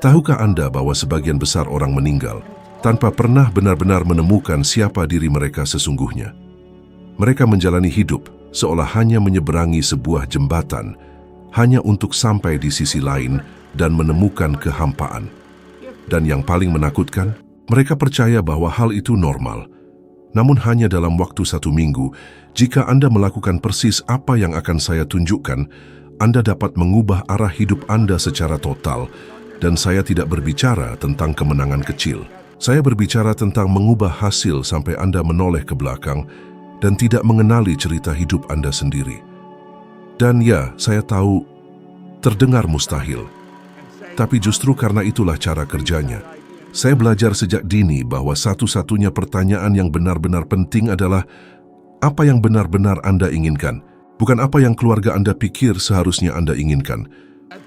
Tahukah Anda bahwa sebagian besar orang meninggal tanpa pernah benar-benar menemukan siapa diri mereka sesungguhnya? Mereka menjalani hidup seolah hanya menyeberangi sebuah jembatan, hanya untuk sampai di sisi lain dan menemukan kehampaan. Dan yang paling menakutkan, mereka percaya bahwa hal itu normal. Namun hanya dalam waktu 1 minggu, jika Anda melakukan persis apa yang akan saya tunjukkan, Anda dapat mengubah arah hidup Anda secara total. Dan saya tidak berbicara tentang kemenangan kecil. Saya berbicara tentang mengubah hasil sampai Anda menoleh ke belakang dan tidak mengenali cerita hidup Anda sendiri. Dan ya, saya tahu, terdengar mustahil. Tapi justru karena itulah cara kerjanya. Saya belajar sejak dini bahwa satu-satunya pertanyaan yang benar-benar penting adalah apa yang benar-benar Anda inginkan, bukan apa yang keluarga Anda pikir seharusnya Anda inginkan,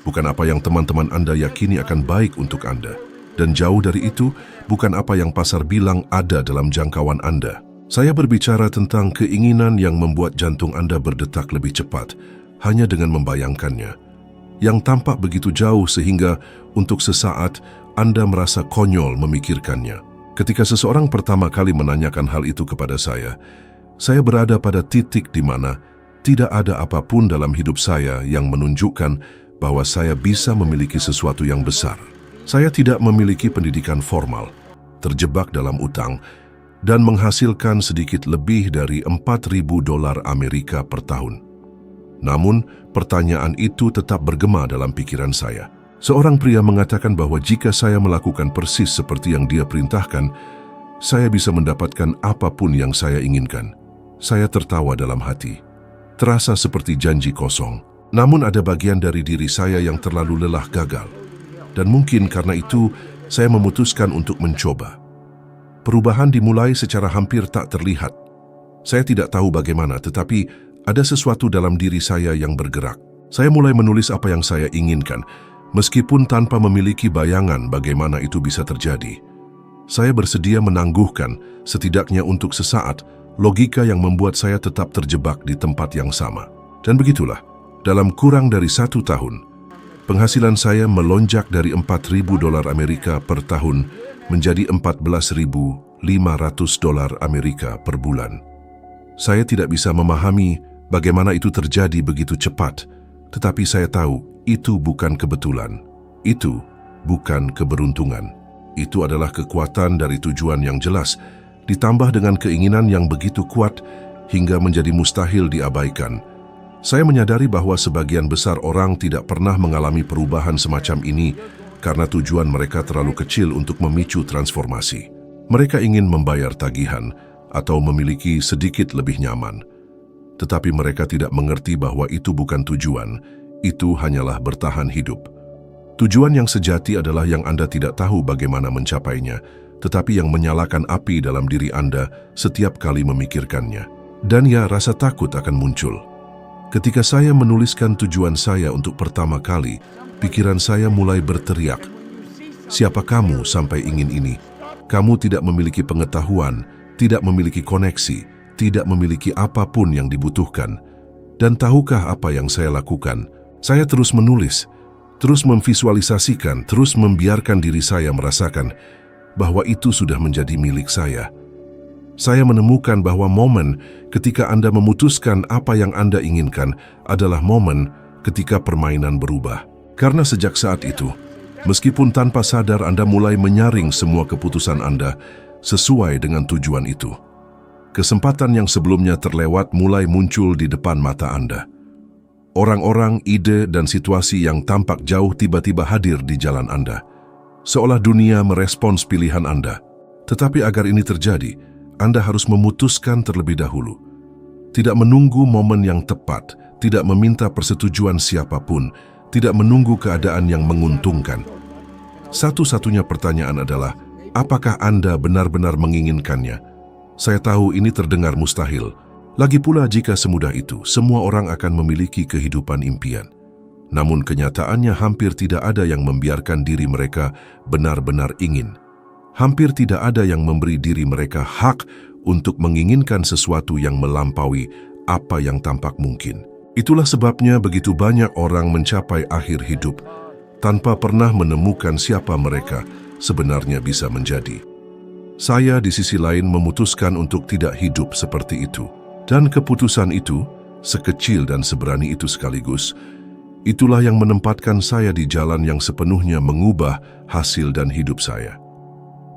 bukan apa yang teman-teman Anda yakini akan baik untuk Anda, dan jauh dari itu, bukan apa yang pasar bilang ada dalam jangkauan Anda. Saya berbicara tentang keinginan yang membuat jantung Anda berdetak lebih cepat, hanya dengan membayangkannya, yang tampak begitu jauh sehingga untuk sesaat Anda merasa konyol memikirkannya. Ketika seseorang pertama kali menanyakan hal itu kepada saya berada pada titik di mana tidak ada apapun dalam hidup saya yang menunjukkan bahwa saya bisa memiliki sesuatu yang besar. Saya tidak memiliki pendidikan formal, terjebak dalam utang, dan menghasilkan sedikit lebih dari $4.000 Amerika per tahun. Namun, pertanyaan itu tetap bergema dalam pikiran saya. Seorang pria mengatakan bahwa jika saya melakukan persis seperti yang dia perintahkan, saya bisa mendapatkan apapun yang saya inginkan. Saya tertawa dalam hati. Terasa seperti janji kosong. Namun ada bagian dari diri saya yang terlalu lelah gagal. Dan mungkin karena itu, saya memutuskan untuk mencoba. Perubahan dimulai secara hampir tak terlihat. Saya tidak tahu bagaimana, tetapi ada sesuatu dalam diri saya yang bergerak. Saya mulai menulis apa yang saya inginkan, meskipun tanpa memiliki bayangan bagaimana itu bisa terjadi. Saya bersedia menangguhkan, setidaknya untuk sesaat, logika yang membuat saya tetap terjebak di tempat yang sama. Dan begitulah, dalam kurang dari 1 tahun, penghasilan saya melonjak dari $4.000 Amerika per tahun menjadi $14.500 Amerika per bulan. Saya tidak bisa memahami bagaimana itu terjadi begitu cepat, tetapi saya tahu itu bukan kebetulan. Itu bukan keberuntungan. Itu adalah kekuatan dari tujuan yang jelas, ditambah dengan keinginan yang begitu kuat hingga menjadi mustahil diabaikan. Saya menyadari bahwa sebagian besar orang tidak pernah mengalami perubahan semacam ini karena tujuan mereka terlalu kecil untuk memicu transformasi. Mereka ingin membayar tagihan atau memiliki sedikit lebih nyaman. Tetapi mereka tidak mengerti bahwa itu bukan tujuan, itu hanyalah bertahan hidup. Tujuan yang sejati adalah yang Anda tidak tahu bagaimana mencapainya, tetapi yang menyalakan api dalam diri Anda setiap kali memikirkannya. Dan ya, rasa takut akan muncul. Ketika saya menuliskan tujuan saya untuk pertama kali, pikiran saya mulai berteriak, "Siapa kamu sampai ingin ini? Kamu tidak memiliki pengetahuan, tidak memiliki koneksi, tidak memiliki apapun yang dibutuhkan." Dan tahukah apa yang saya lakukan? Saya terus menulis, terus memvisualisasikan, terus membiarkan diri saya merasakan bahwa itu sudah menjadi milik saya. Saya menemukan bahwa momen ketika Anda memutuskan apa yang Anda inginkan adalah momen ketika permainan berubah. Karena sejak saat itu, meskipun tanpa sadar Anda mulai menyaring semua keputusan Anda sesuai dengan tujuan itu. Kesempatan yang sebelumnya terlewat mulai muncul di depan mata Anda. Orang-orang, ide, dan situasi yang tampak jauh tiba-tiba hadir di jalan Anda. Seolah dunia merespons pilihan Anda. Tetapi agar ini terjadi, Anda harus memutuskan terlebih dahulu. Tidak menunggu momen yang tepat, tidak meminta persetujuan siapapun, tidak menunggu keadaan yang menguntungkan. Satu-satunya pertanyaan adalah, apakah Anda benar-benar menginginkannya? Saya tahu ini terdengar mustahil. Lagi pula jika semudah itu, semua orang akan memiliki kehidupan impian. Namun kenyataannya hampir tidak ada yang membiarkan diri mereka benar-benar ingin. Hampir tidak ada yang memberi diri mereka hak untuk menginginkan sesuatu yang melampaui apa yang tampak mungkin. Itulah sebabnya begitu banyak orang mencapai akhir hidup, tanpa pernah menemukan siapa mereka sebenarnya bisa menjadi. Saya di sisi lain memutuskan untuk tidak hidup seperti itu. Dan keputusan itu, sekecil dan seberani itu sekaligus, itulah yang menempatkan saya di jalan yang sepenuhnya mengubah hasil dan hidup saya.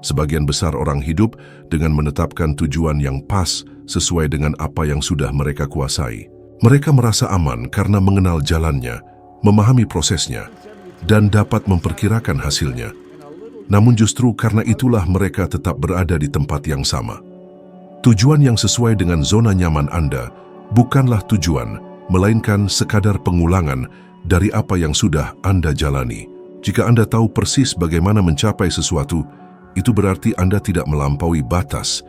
Sebagian besar orang hidup dengan menetapkan tujuan yang pas sesuai dengan apa yang sudah mereka kuasai. Mereka merasa aman karena mengenal jalannya, memahami prosesnya, dan dapat memperkirakan hasilnya. Namun justru karena itulah mereka tetap berada di tempat yang sama. Tujuan yang sesuai dengan zona nyaman Anda bukanlah tujuan, melainkan sekadar pengulangan dari apa yang sudah Anda jalani. Jika Anda tahu persis bagaimana mencapai sesuatu, itu berarti Anda tidak melampaui batas,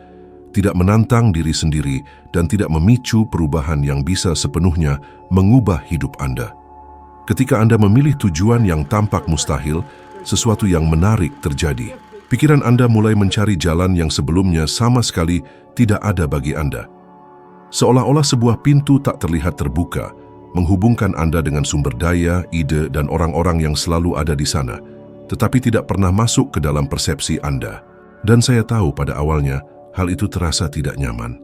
tidak menantang diri sendiri, dan tidak memicu perubahan yang bisa sepenuhnya mengubah hidup Anda. Ketika Anda memilih tujuan yang tampak mustahil, sesuatu yang menarik terjadi. Pikiran Anda mulai mencari jalan yang sebelumnya sama sekali tidak ada bagi Anda. Seolah-olah sebuah pintu tak terlihat terbuka, menghubungkan Anda dengan sumber daya, ide, dan orang-orang yang selalu ada di sana, tetapi tidak pernah masuk ke dalam persepsi Anda. Dan saya tahu pada awalnya, hal itu terasa tidak nyaman.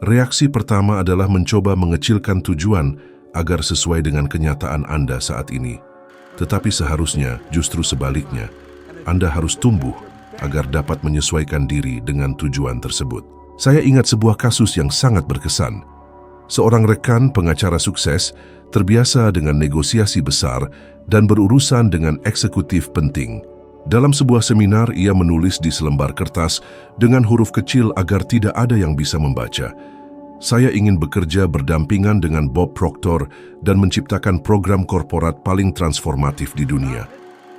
Reaksi pertama adalah mencoba mengecilkan tujuan agar sesuai dengan kenyataan Anda saat ini. Tetapi seharusnya justru sebaliknya, Anda harus tumbuh agar dapat menyesuaikan diri dengan tujuan tersebut. Saya ingat sebuah kasus yang sangat berkesan. Seorang rekan pengacara sukses terbiasa dengan negosiasi besar dan berurusan dengan eksekutif penting. Dalam sebuah seminar, ia menulis di selembar kertas dengan huruf kecil agar tidak ada yang bisa membaca. Saya ingin bekerja berdampingan dengan Bob Proctor dan menciptakan program korporat paling transformatif di dunia.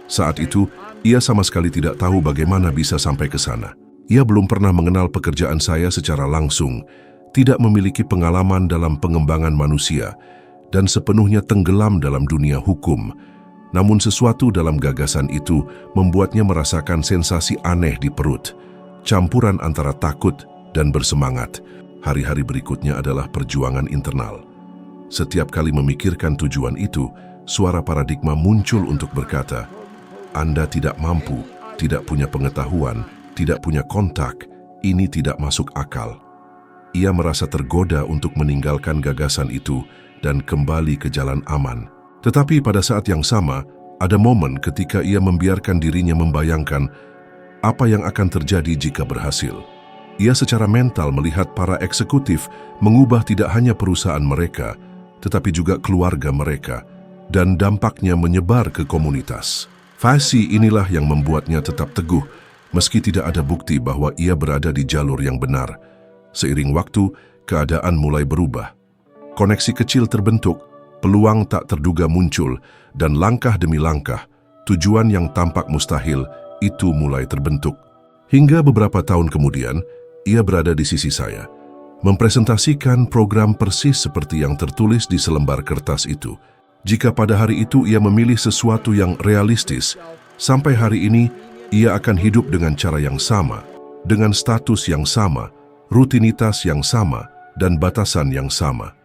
Saat itu, ia sama sekali tidak tahu bagaimana bisa sampai ke sana. Ia belum pernah mengenal pekerjaan saya secara langsung, tidak memiliki pengalaman dalam pengembangan manusia, dan sepenuhnya tenggelam dalam dunia hukum. Namun sesuatu dalam gagasan itu membuatnya merasakan sensasi aneh di perut, campuran antara takut dan bersemangat. Hari-hari berikutnya adalah perjuangan internal. Setiap kali memikirkan tujuan itu, suara paradigma muncul untuk berkata, Anda tidak mampu, tidak punya pengetahuan, tidak punya kontak, ini tidak masuk akal. Ia merasa tergoda untuk meninggalkan gagasan itu dan kembali ke jalan aman. Tetapi pada saat yang sama, ada momen ketika ia membiarkan dirinya membayangkan apa yang akan terjadi jika berhasil. Ia secara mental melihat para eksekutif mengubah tidak hanya perusahaan mereka, tetapi juga keluarga mereka, dan dampaknya menyebar ke komunitas. Fasi inilah yang membuatnya tetap teguh, meski tidak ada bukti bahwa ia berada di jalur yang benar. Seiring waktu, keadaan mulai berubah. Koneksi kecil terbentuk, peluang tak terduga muncul, dan langkah demi langkah, tujuan yang tampak mustahil itu mulai terbentuk. Hingga beberapa tahun kemudian, ia berada di sisi saya, mempresentasikan program persis seperti yang tertulis di selembar kertas itu. Jika pada hari itu ia memilih sesuatu yang realistis, sampai hari ini ia akan hidup dengan cara yang sama, dengan status yang sama, rutinitas yang sama, dan batasan yang sama.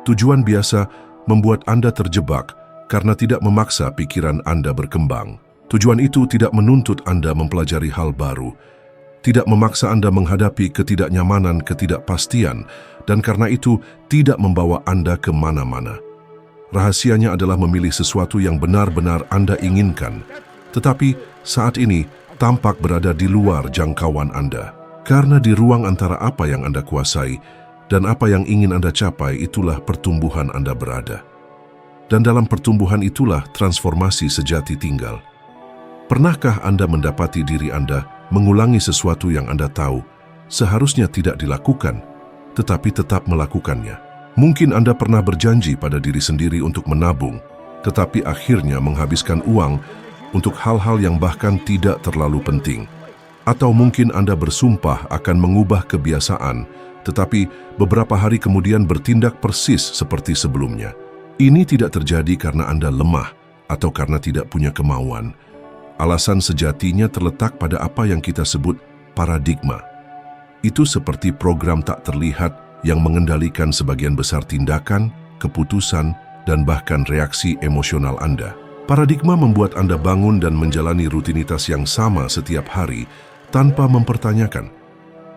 Tujuan biasa membuat Anda terjebak karena tidak memaksa pikiran Anda berkembang. Tujuan itu tidak menuntut Anda mempelajari hal baru, tidak memaksa Anda menghadapi ketidaknyamanan, ketidakpastian, dan karena itu tidak membawa Anda kemana-mana. Rahasianya adalah memilih sesuatu yang benar-benar Anda inginkan, tetapi saat ini tampak berada di luar jangkauan Anda. Karena di ruang antara apa yang Anda kuasai dan apa yang ingin Anda capai, itulah pertumbuhan Anda berada. Dan dalam pertumbuhan itulah transformasi sejati tinggal. Pernahkah Anda mendapati diri Anda mengulangi sesuatu yang Anda tahu seharusnya tidak dilakukan, tetapi tetap melakukannya? Mungkin Anda pernah berjanji pada diri sendiri untuk menabung, tetapi akhirnya menghabiskan uang untuk hal-hal yang bahkan tidak terlalu penting. Atau mungkin Anda bersumpah akan mengubah kebiasaan, tetapi beberapa hari kemudian bertindak persis seperti sebelumnya. Ini tidak terjadi karena Anda lemah atau karena tidak punya kemauan. Alasan sejatinya terletak pada apa yang kita sebut paradigma. Itu seperti program tak terlihat yang mengendalikan sebagian besar tindakan, keputusan, dan bahkan reaksi emosional Anda. Paradigma membuat Anda bangun dan menjalani rutinitas yang sama setiap hari tanpa mempertanyakan.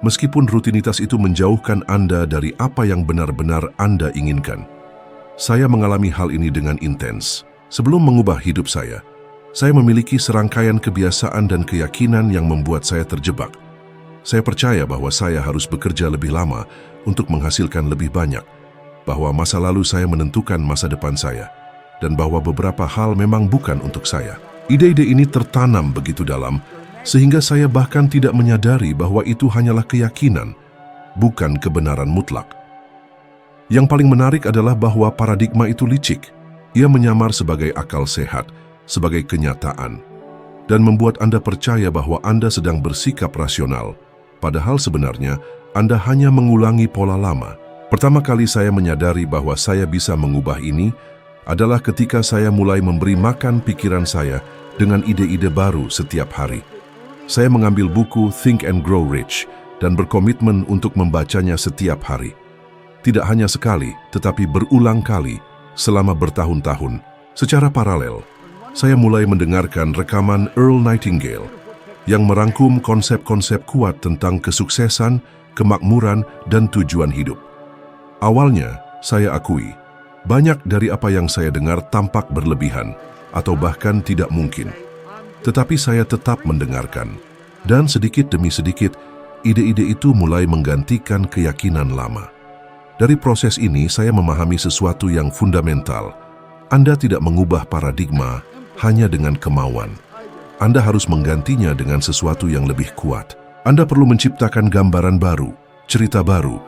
Meskipun rutinitas itu menjauhkan Anda dari apa yang benar-benar Anda inginkan. Saya mengalami hal ini dengan intens. Sebelum mengubah hidup saya memiliki serangkaian kebiasaan dan keyakinan yang membuat saya terjebak. Saya percaya bahwa saya harus bekerja lebih lama untuk menghasilkan lebih banyak, bahwa masa lalu saya menentukan masa depan saya, dan bahwa beberapa hal memang bukan untuk saya. Ide-ide ini tertanam begitu dalam, sehingga saya bahkan tidak menyadari bahwa itu hanyalah keyakinan, bukan kebenaran mutlak. Yang paling menarik adalah bahwa paradigma itu licik. Ia menyamar sebagai akal sehat, sebagai kenyataan, dan membuat Anda percaya bahwa Anda sedang bersikap rasional, padahal sebenarnya Anda hanya mengulangi pola lama. Pertama kali saya menyadari bahwa saya bisa mengubah ini adalah ketika saya mulai memberi makan pikiran saya dengan ide-ide baru setiap hari. Saya mengambil buku Think and Grow Rich dan berkomitmen untuk membacanya setiap hari. Tidak hanya sekali, tetapi berulang kali selama bertahun-tahun. Secara paralel, saya mulai mendengarkan rekaman Earl Nightingale yang merangkum konsep-konsep kuat tentang kesuksesan, kemakmuran, dan tujuan hidup. Awalnya, saya akui, banyak dari apa yang saya dengar tampak berlebihan atau bahkan tidak mungkin. Tetapi saya tetap mendengarkan, dan sedikit demi sedikit, ide-ide itu mulai menggantikan keyakinan lama. Dari proses ini, saya memahami sesuatu yang fundamental. Anda tidak mengubah paradigma hanya dengan kemauan. Anda harus menggantinya dengan sesuatu yang lebih kuat. Anda perlu menciptakan gambaran baru, cerita baru,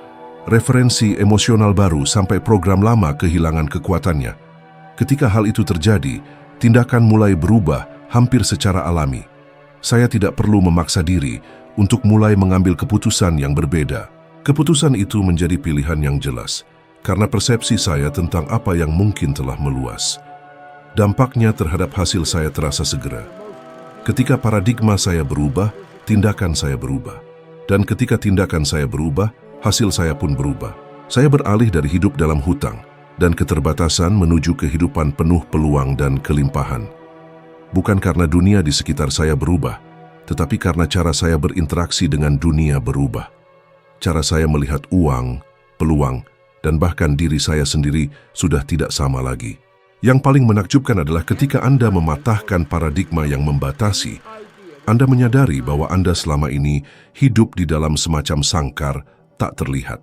referensi emosional baru sampai program lama kehilangan kekuatannya. Ketika hal itu terjadi, tindakan mulai berubah hampir secara alami. Saya tidak perlu memaksa diri untuk mulai mengambil keputusan yang berbeda. Keputusan itu menjadi pilihan yang jelas, karena persepsi saya tentang apa yang mungkin telah meluas. Dampaknya terhadap hasil saya terasa segera. Ketika paradigma saya berubah, tindakan saya berubah. Dan ketika tindakan saya berubah, hasil saya pun berubah. Saya beralih dari hidup dalam hutang dan keterbatasan menuju kehidupan penuh peluang dan kelimpahan. Bukan karena dunia di sekitar saya berubah, tetapi karena cara saya berinteraksi dengan dunia berubah. Cara saya melihat uang, peluang, dan bahkan diri saya sendiri sudah tidak sama lagi. Yang paling menakjubkan adalah ketika Anda mematahkan paradigma yang membatasi, Anda menyadari bahwa Anda selama ini hidup di dalam semacam sangkar tak terlihat.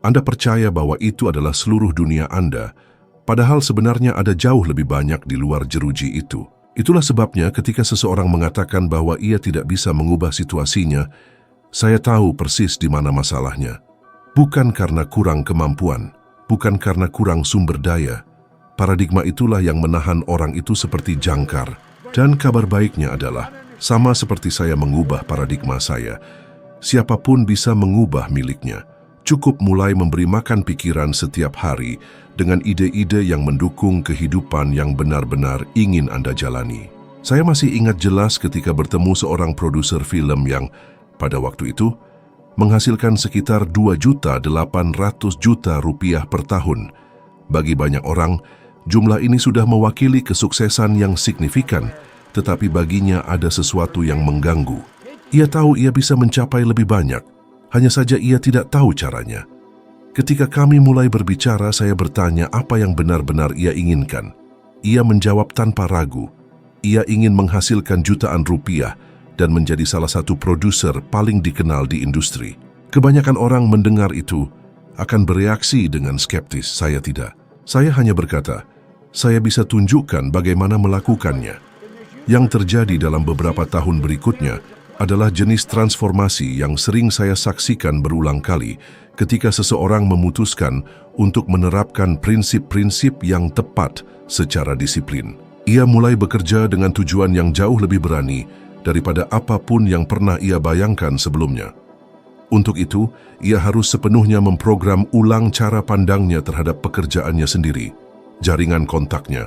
Anda percaya bahwa itu adalah seluruh dunia Anda, padahal sebenarnya ada jauh lebih banyak di luar jeruji itu. Itulah sebabnya ketika seseorang mengatakan bahwa ia tidak bisa mengubah situasinya, saya tahu persis di mana masalahnya. Bukan karena kurang kemampuan, bukan karena kurang sumber daya. Paradigma itulah yang menahan orang itu seperti jangkar. Dan kabar baiknya adalah, sama seperti saya mengubah paradigma saya, siapapun bisa mengubah miliknya. Cukup mulai memberi makan pikiran setiap hari dengan ide-ide yang mendukung kehidupan yang benar-benar ingin Anda jalani. Saya masih ingat jelas ketika bertemu seorang produser film yang, pada waktu itu, menghasilkan sekitar 2.800.000.000 rupiah per tahun. Bagi banyak orang, jumlah ini sudah mewakili kesuksesan yang signifikan, tetapi baginya ada sesuatu yang mengganggu. Ia tahu ia bisa mencapai lebih banyak, hanya saja ia tidak tahu caranya. Ketika kami mulai berbicara, saya bertanya apa yang benar-benar ia inginkan. Ia menjawab tanpa ragu. Ia ingin menghasilkan jutaan rupiah dan menjadi salah satu produser paling dikenal di industri. Kebanyakan orang mendengar itu akan bereaksi dengan skeptis. Saya tidak. Saya hanya berkata, saya bisa tunjukkan bagaimana melakukannya. Yang terjadi dalam beberapa tahun berikutnya adalah jenis transformasi yang sering saya saksikan berulang kali ketika seseorang memutuskan untuk menerapkan prinsip-prinsip yang tepat secara disiplin. Ia mulai bekerja dengan tujuan yang jauh lebih berani daripada apapun yang pernah ia bayangkan sebelumnya. Untuk itu, ia harus sepenuhnya memprogram ulang cara pandangnya terhadap pekerjaannya sendiri, jaringan kontaknya,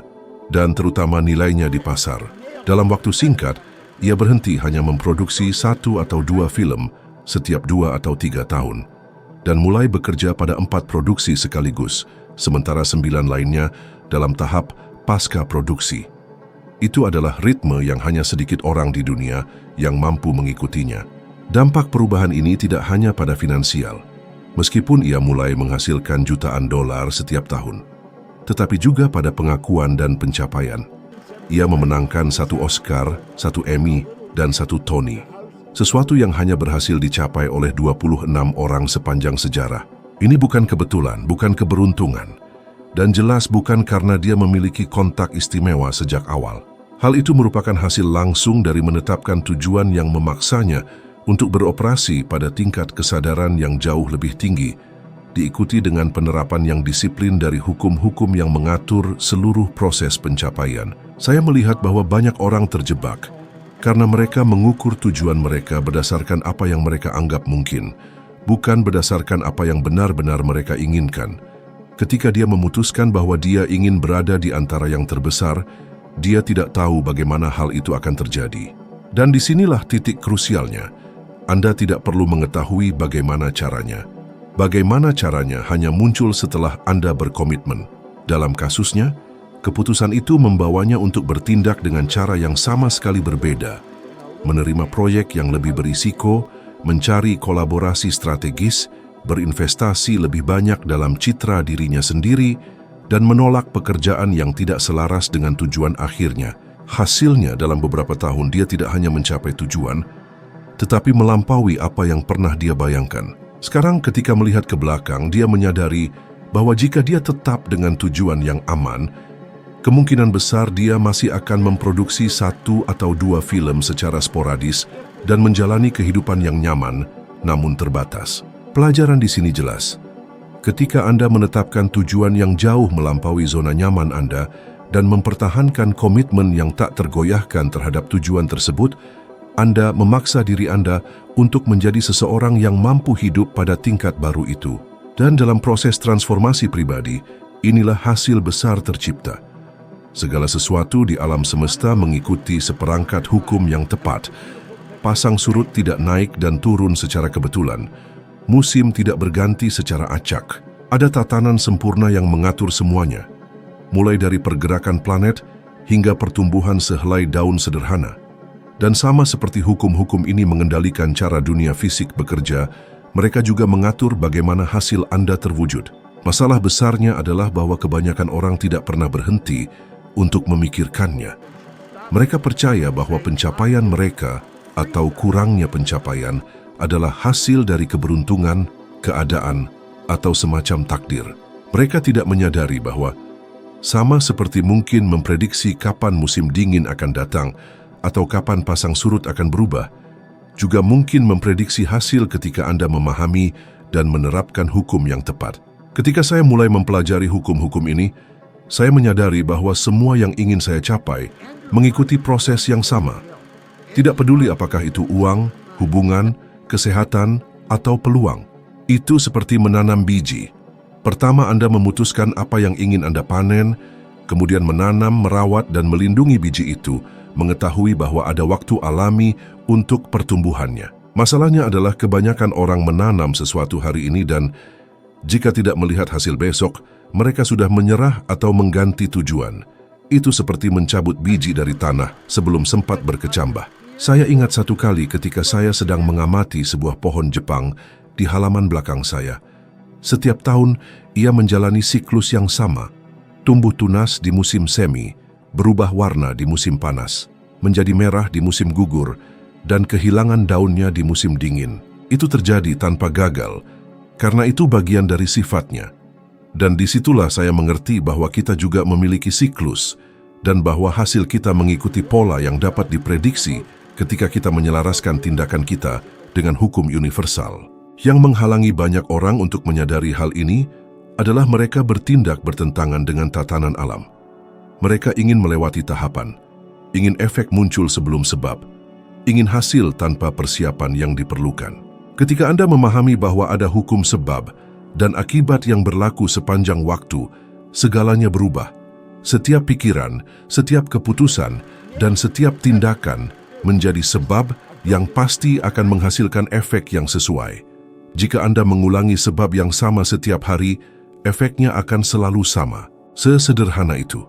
dan terutama nilainya di pasar. Dalam waktu singkat, ia berhenti hanya memproduksi 1 atau 2 film setiap 2 atau 3 tahun, dan mulai bekerja pada 4 produksi sekaligus, sementara 9 lainnya dalam tahap pasca produksi. Itu adalah ritme yang hanya sedikit orang di dunia yang mampu mengikutinya. Dampak perubahan ini tidak hanya pada finansial, meskipun ia mulai menghasilkan jutaan dolar setiap tahun, tetapi juga pada pengakuan dan pencapaian. Ia memenangkan 1 Oscar, 1 Emmy, dan 1 Tony. Sesuatu yang hanya berhasil dicapai oleh 26 orang sepanjang sejarah. Ini bukan kebetulan, bukan keberuntungan, dan jelas bukan karena dia memiliki kontak istimewa sejak awal. Hal itu merupakan hasil langsung dari menetapkan tujuan yang memaksanya untuk beroperasi pada tingkat kesadaran yang jauh lebih tinggi, diikuti dengan penerapan yang disiplin dari hukum-hukum yang mengatur seluruh proses pencapaian. Saya melihat bahwa banyak orang terjebak karena mereka mengukur tujuan mereka berdasarkan apa yang mereka anggap mungkin, bukan berdasarkan apa yang benar-benar mereka inginkan. Ketika dia memutuskan bahwa dia ingin berada di antara yang terbesar, dia tidak tahu bagaimana hal itu akan terjadi. Dan disinilah titik krusialnya. Anda tidak perlu mengetahui bagaimana caranya. Bagaimana caranya hanya muncul setelah Anda berkomitmen. Dalam kasusnya, keputusan itu membawanya untuk bertindak dengan cara yang sama sekali berbeda. Menerima proyek yang lebih berisiko, mencari kolaborasi strategis, berinvestasi lebih banyak dalam citra dirinya sendiri, dan menolak pekerjaan yang tidak selaras dengan tujuan akhirnya. Hasilnya dalam beberapa tahun dia tidak hanya mencapai tujuan, tetapi melampaui apa yang pernah dia bayangkan. Sekarang ketika melihat ke belakang, dia menyadari bahwa jika dia tetap dengan tujuan yang aman, kemungkinan besar dia masih akan memproduksi 1 atau 2 film secara sporadis dan menjalani kehidupan yang nyaman, namun terbatas. Pelajaran di sini jelas. Ketika Anda menetapkan tujuan yang jauh melampaui zona nyaman Anda dan mempertahankan komitmen yang tak tergoyahkan terhadap tujuan tersebut, Anda memaksa diri Anda untuk menjadi seseorang yang mampu hidup pada tingkat baru itu. Dan dalam proses transformasi pribadi, inilah hasil besar tercipta. Segala sesuatu di alam semesta mengikuti seperangkat hukum yang tepat. Pasang surut tidak naik dan turun secara kebetulan. Musim tidak berganti secara acak. Ada tatanan sempurna yang mengatur semuanya, mulai dari pergerakan planet hingga pertumbuhan sehelai daun sederhana. Dan sama seperti hukum-hukum ini mengendalikan cara dunia fisik bekerja, mereka juga mengatur bagaimana hasil Anda terwujud. Masalah besarnya adalah bahwa kebanyakan orang tidak pernah berhenti untuk memikirkannya. Mereka percaya bahwa pencapaian mereka atau kurangnya pencapaian adalah hasil dari keberuntungan, keadaan, atau semacam takdir. Mereka tidak menyadari bahwa sama seperti mungkin memprediksi kapan musim dingin akan datang atau kapan pasang surut akan berubah, juga mungkin memprediksi hasil ketika Anda memahami dan menerapkan hukum yang tepat. Ketika saya mulai mempelajari hukum-hukum ini, saya menyadari bahwa semua yang ingin saya capai mengikuti proses yang sama. Tidak peduli apakah itu uang, hubungan, kesehatan, atau peluang. Itu seperti menanam biji. Pertama Anda memutuskan apa yang ingin Anda panen, kemudian menanam, merawat, dan melindungi biji itu, mengetahui bahwa ada waktu alami untuk pertumbuhannya. Masalahnya adalah kebanyakan orang menanam sesuatu hari ini dan jika tidak melihat hasil besok, mereka sudah menyerah atau mengganti tujuan. Itu seperti mencabut biji dari tanah sebelum sempat berkecambah. Saya ingat satu kali ketika saya sedang mengamati sebuah pohon Jepang di halaman belakang saya. Setiap tahun, ia menjalani siklus yang sama. Tumbuh tunas di musim semi, berubah warna di musim panas, menjadi merah di musim gugur, dan kehilangan daunnya di musim dingin. Itu terjadi tanpa gagal, karena itu bagian dari sifatnya. Dan disitulah saya mengerti bahwa kita juga memiliki siklus, dan bahwa hasil kita mengikuti pola yang dapat diprediksi ketika kita menyelaraskan tindakan kita dengan hukum universal. Yang menghalangi banyak orang untuk menyadari hal ini adalah mereka bertindak bertentangan dengan tatanan alam. Mereka ingin melewati tahapan, ingin efek muncul sebelum sebab, ingin hasil tanpa persiapan yang diperlukan. Ketika Anda memahami bahwa ada hukum sebab dan akibat yang berlaku sepanjang waktu, segalanya berubah. Setiap pikiran, setiap keputusan, dan setiap tindakan menjadi sebab yang pasti akan menghasilkan efek yang sesuai. Jika Anda mengulangi sebab yang sama setiap hari, efeknya akan selalu sama. Sesederhana itu.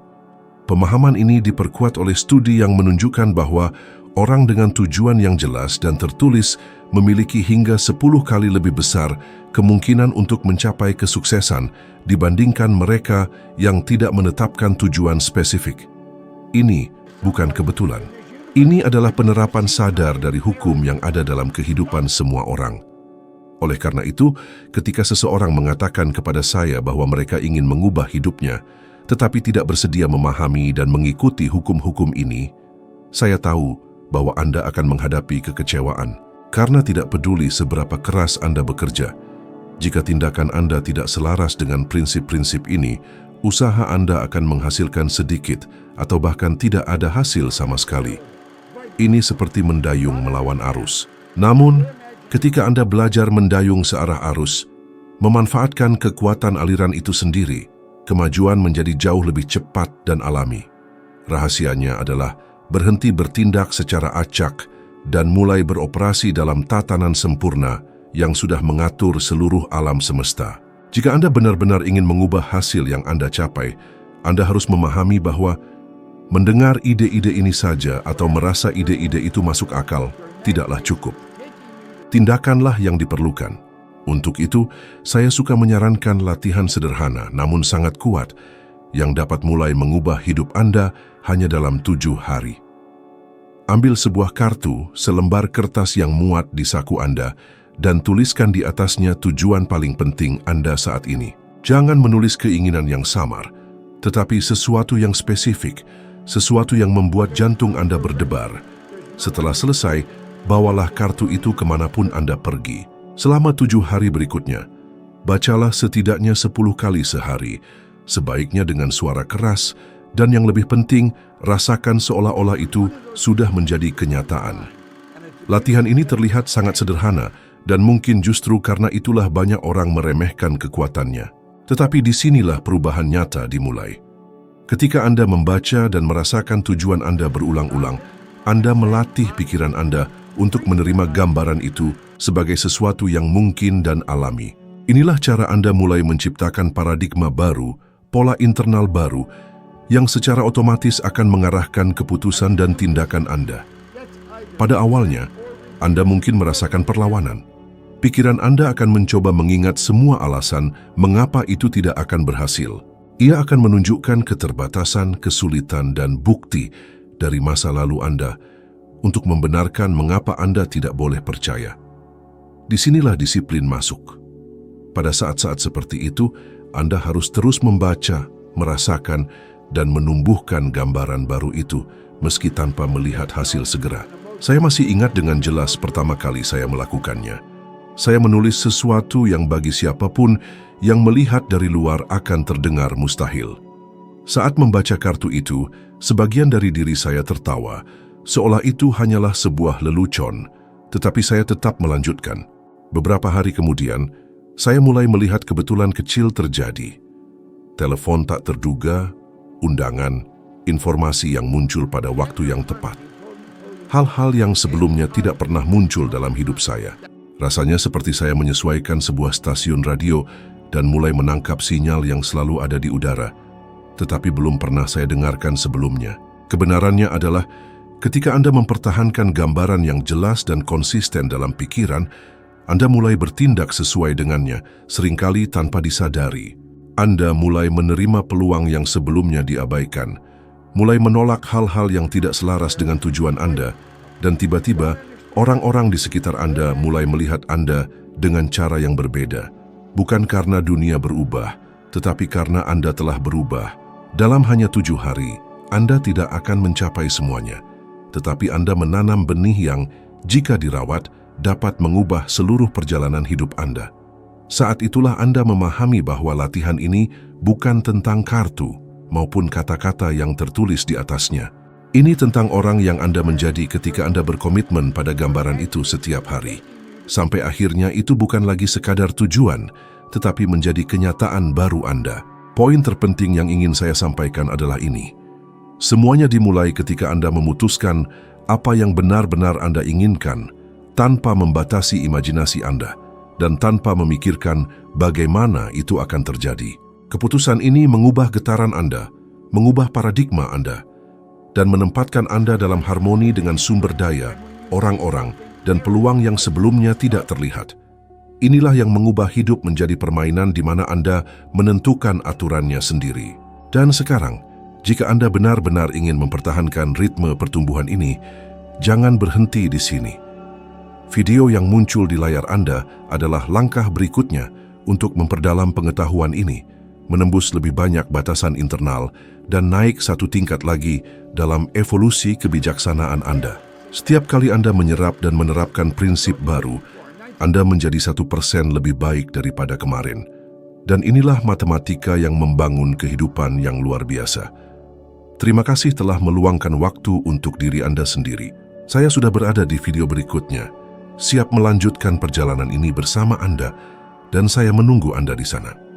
Pemahaman ini diperkuat oleh studi yang menunjukkan bahwa orang dengan tujuan yang jelas dan tertulis memiliki hingga 10 kali lebih besar kemungkinan untuk mencapai kesuksesan dibandingkan mereka yang tidak menetapkan tujuan spesifik. Ini bukan kebetulan. Ini adalah penerapan sadar dari hukum yang ada dalam kehidupan semua orang. Oleh karena itu, ketika seseorang mengatakan kepada saya bahwa mereka ingin mengubah hidupnya, tetapi tidak bersedia memahami dan mengikuti hukum-hukum ini, saya tahu bahwa Anda akan menghadapi kekecewaan karena tidak peduli seberapa keras Anda bekerja. Jika tindakan Anda tidak selaras dengan prinsip-prinsip ini, usaha Anda akan menghasilkan sedikit atau bahkan tidak ada hasil sama sekali. Ini seperti mendayung melawan arus. Namun, ketika Anda belajar mendayung searah arus, memanfaatkan kekuatan aliran itu sendiri, kemajuan menjadi jauh lebih cepat dan alami. Rahasianya adalah berhenti bertindak secara acak dan mulai beroperasi dalam tatanan sempurna yang sudah mengatur seluruh alam semesta. Jika Anda benar-benar ingin mengubah hasil yang Anda capai, Anda harus memahami bahwa mendengar ide-ide ini saja atau merasa ide-ide itu masuk akal tidaklah cukup. Tindakanlah yang diperlukan. Untuk itu, saya suka menyarankan latihan sederhana namun sangat kuat yang dapat mulai mengubah hidup Anda hanya dalam 7 hari. Ambil sebuah kartu, selembar kertas yang muat di saku Anda, dan tuliskan di atasnya tujuan paling penting Anda saat ini. Jangan menulis keinginan yang samar, tetapi sesuatu yang spesifik, sesuatu yang membuat jantung Anda berdebar. Setelah selesai, bawalah kartu itu kemanapun Anda pergi. Selama 7 hari berikutnya, bacalah setidaknya 10 kali sehari, sebaiknya dengan suara keras, dan yang lebih penting, rasakan seolah-olah itu sudah menjadi kenyataan. Latihan ini terlihat sangat sederhana, dan mungkin justru karena itulah banyak orang meremehkan kekuatannya. Tetapi disinilah perubahan nyata dimulai. Ketika Anda membaca dan merasakan tujuan Anda berulang-ulang, Anda melatih pikiran Anda untuk menerima gambaran itu sebagai sesuatu yang mungkin dan alami. Inilah cara Anda mulai menciptakan paradigma baru, pola internal baru, yang secara otomatis akan mengarahkan keputusan dan tindakan Anda. Pada awalnya, Anda mungkin merasakan perlawanan. Pikiran Anda akan mencoba mengingat semua alasan mengapa itu tidak akan berhasil. Ia akan menunjukkan keterbatasan, kesulitan, dan bukti dari masa lalu Anda untuk membenarkan mengapa Anda tidak boleh percaya. Disinilah disiplin masuk. Pada saat-saat seperti itu, Anda harus terus membaca, merasakan, dan menumbuhkan gambaran baru itu, meski tanpa melihat hasil segera. Saya masih ingat dengan jelas pertama kali saya melakukannya. Saya menulis sesuatu yang bagi siapapun yang melihat dari luar akan terdengar mustahil. Saat membaca kartu itu, sebagian dari diri saya tertawa, seolah itu hanyalah sebuah lelucon, tetapi saya tetap melanjutkan. Beberapa hari kemudian, saya mulai melihat kebetulan kecil terjadi. Telepon tak terduga, undangan, informasi yang muncul pada waktu yang tepat. Hal-hal yang sebelumnya tidak pernah muncul dalam hidup saya. Rasanya seperti saya menyesuaikan sebuah stasiun radio dan mulai menangkap sinyal yang selalu ada di udara, tetapi belum pernah saya dengarkan sebelumnya. Kebenarannya adalah, ketika Anda mempertahankan gambaran yang jelas dan konsisten dalam pikiran, Anda mulai bertindak sesuai dengannya, seringkali tanpa disadari. Anda mulai menerima peluang yang sebelumnya diabaikan, mulai menolak hal-hal yang tidak selaras dengan tujuan Anda, dan tiba-tiba orang-orang di sekitar Anda mulai melihat Anda dengan cara yang berbeda. Bukan karena dunia berubah, tetapi karena Anda telah berubah. Dalam hanya 7 hari, Anda tidak akan mencapai semuanya, tetapi Anda menanam benih yang, jika dirawat, dapat mengubah seluruh perjalanan hidup Anda. Saat itulah Anda memahami bahwa latihan ini bukan tentang kartu maupun kata-kata yang tertulis di atasnya. Ini tentang orang yang Anda menjadi ketika Anda berkomitmen pada gambaran itu setiap hari. Sampai akhirnya itu bukan lagi sekadar tujuan, tetapi menjadi kenyataan baru Anda. Poin terpenting yang ingin saya sampaikan adalah ini. Semuanya dimulai ketika Anda memutuskan apa yang benar-benar Anda inginkan, tanpa membatasi imajinasi Anda, dan tanpa memikirkan bagaimana itu akan terjadi. Keputusan ini mengubah getaran Anda, mengubah paradigma Anda, dan menempatkan Anda dalam harmoni dengan sumber daya, orang-orang, dan peluang yang sebelumnya tidak terlihat. Inilah yang mengubah hidup menjadi permainan di mana Anda menentukan aturannya sendiri. Dan sekarang, jika Anda benar-benar ingin mempertahankan ritme pertumbuhan ini, jangan berhenti di sini. Video yang muncul di layar Anda adalah langkah berikutnya untuk memperdalam pengetahuan ini, menembus lebih banyak batasan internal, dan naik satu tingkat lagi dalam evolusi kebijaksanaan Anda. Setiap kali Anda menyerap dan menerapkan prinsip baru, Anda menjadi 1% lebih baik daripada kemarin. Dan inilah matematika yang membangun kehidupan yang luar biasa. Terima kasih telah meluangkan waktu untuk diri Anda sendiri. Saya sudah berada di video berikutnya, siap melanjutkan perjalanan ini bersama Anda, dan saya menunggu Anda di sana.